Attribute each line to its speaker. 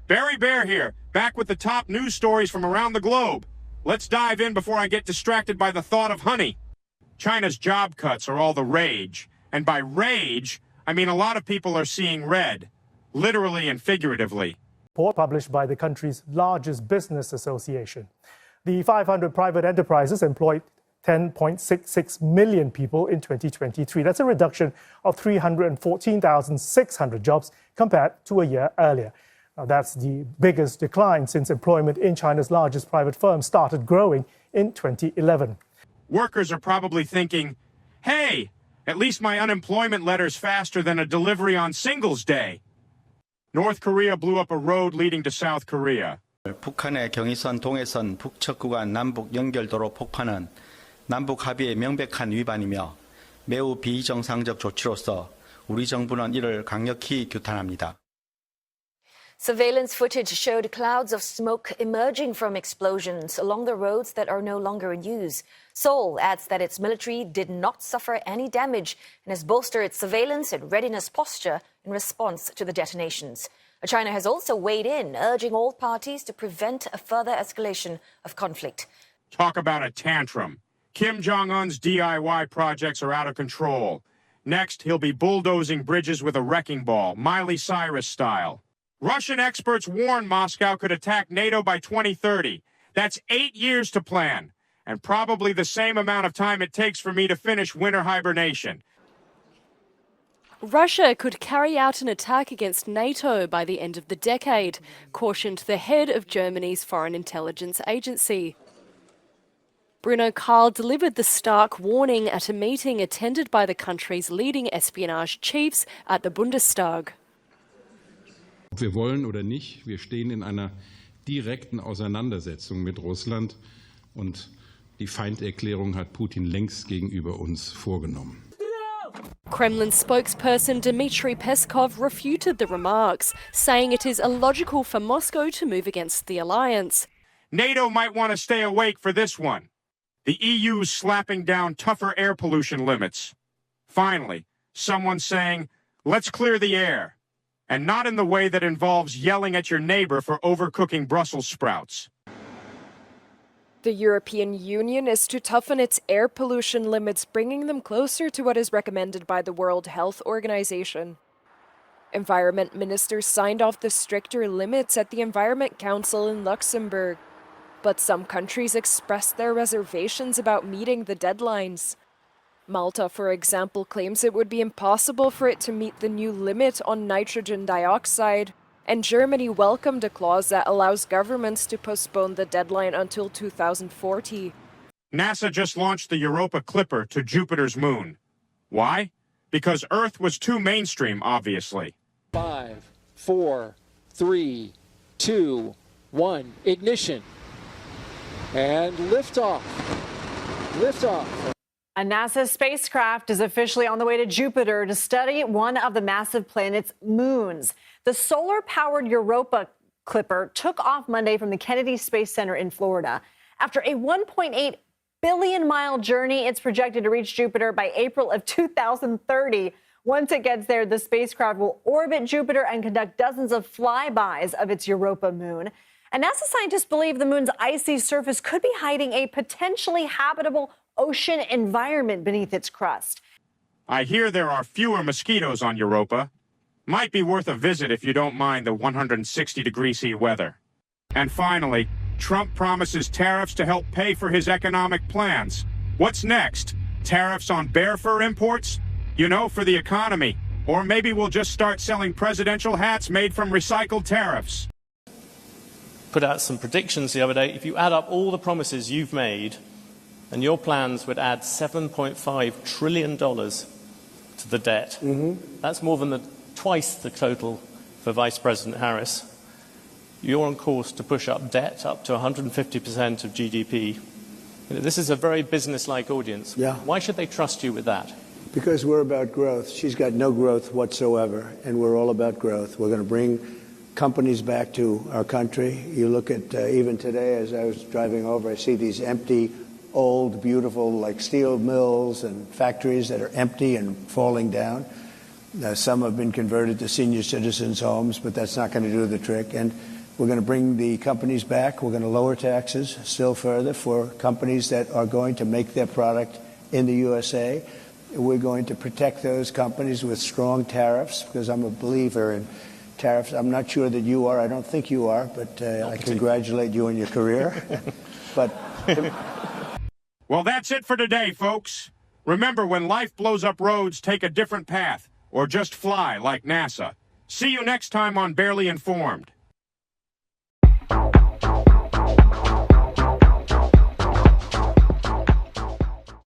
Speaker 1: Barry Bear here, back with the top news stories from around the globe. Let's dive in before I get distracted by the thought of honey. China's job cuts are all the rage. And by rage, I mean a lot of people are seeing red, literally and figuratively.
Speaker 2: Report published by the country's largest business association. The 500 private enterprises employed 10.66 million people in 2023. That's a reduction of 314,600 jobs compared to a year earlier. Now, that's the biggest decline since employment in China's largest private firm started growing in 2011.
Speaker 1: Workers are probably thinking, hey, at least my unemployment letter's faster than a delivery on Singles Day. North Korea blew up a road leading to South Korea.
Speaker 3: 북한의 경의선 동해선 북측 구간 남북 연결도로 폭파는 남북 합의의 명백한 위반이며 매우 비정상적 조치로서 우리 정부는 이를 강력히 규탄합니다.
Speaker 4: Surveillance footage showed clouds of smoke emerging from explosions along the roads that are no longer in use. Seoul adds that its military did not suffer any damage and has bolstered its surveillance and readiness posture in response to the detonations. China has also weighed in, urging all parties to prevent a further escalation of conflict.
Speaker 1: Talk about a tantrum. Kim Jong-un's DIY projects are out of control. Next, he'll be bulldozing bridges with a wrecking ball, Miley Cyrus style. Russian experts warn Moscow could attack NATO by 2030. That's 8 years to plan, and probably the same amount of time it takes for me to finish winter hibernation.
Speaker 5: Russia could carry out an attack against NATO by the end of the decade, cautioned the head of Germany's Foreign Intelligence Agency. Bruno Karl delivered the stark warning at a meeting attended by the country's leading espionage chiefs at the Bundestag.
Speaker 6: Ob wir wollen oder nicht, wir stehen in einer direkten Auseinandersetzung mit Russland und die Feinderklärung hat Putin längst gegenüber uns vorgenommen.
Speaker 5: Kremlin spokesperson Dmitry Peskov refuted the remarks, saying it is illogical for Moscow to move against the alliance.
Speaker 1: NATO might want to stay awake for this one. The EU's slapping down tougher air pollution limits. Finally, someone saying, let's clear the air. And not in the way that involves yelling at your neighbor for overcooking Brussels sprouts.
Speaker 7: The European Union is to toughen its air pollution limits, bringing them closer to what is recommended by the World Health Organization. Environment ministers signed off the stricter limits at the Environment Council in Luxembourg. But some countries expressed their reservations about meeting the deadlines. Malta, for example, claims it would be impossible for it to meet the new limit on nitrogen dioxide, and Germany welcomed a clause that allows governments to postpone the deadline until 2040.
Speaker 1: NASA just launched the Europa Clipper to Jupiter's moon. Why? Because Earth was too mainstream, obviously.
Speaker 8: 5, 4, 3, 2, 1, ignition. And liftoff. Liftoff.
Speaker 9: A NASA spacecraft is officially on the way to Jupiter to study one of the massive planet's moons. The solar-powered Europa Clipper took off Monday from the Kennedy Space Center in Florida. After a 1.8 billion-mile journey, it's projected to reach Jupiter by April of 2030. Once it gets there, the spacecraft will orbit Jupiter and conduct dozens of flybys of its Europa moon. And NASA scientists believe the moon's icy surface could be hiding a potentially habitable ocean environment beneath its crust.
Speaker 1: I hear there are fewer mosquitoes on Europa. Might be worth a visit if you don't mind the 160-degree-C weather. And finally, Trump promises tariffs to help pay for his economic plans. What's next? Tariffs on bear fur imports? You know, for the economy. Or maybe we'll just start selling presidential hats made from recycled tariffs.
Speaker 10: Put out some predictions the other day. If you add up all the promises you've made, and your plans would add $7.5 trillion to the debt. That's more than twice the total for Vice President Harris. You're on course to push up debt up to 150% of GDP. You know, this is a very business-like audience.
Speaker 11: Yeah.
Speaker 10: Why should they trust you with that?
Speaker 11: Because we're about growth. She's got no growth whatsoever, and we're all about growth. We're going to bring companies back to our country. You look at, even today, as I was driving over, I see these empty, old, beautiful, like steel mills and factories that are empty and falling down. Some have been converted to senior citizens' homes, but that's not going to do the trick. And We're going to bring the companies back. We're going to lower taxes still further for companies that are going to make their product in the USA. We're going to protect those companies with strong tariffs, because I'm a believer in tariffs. I'm not sure that you are. I don't think you are, but I congratulate you on your career. But
Speaker 1: Well, that's it for today, folks. Remember, when life blows up roads, take a different path, or just fly like NASA. See you next time on Barely Informed.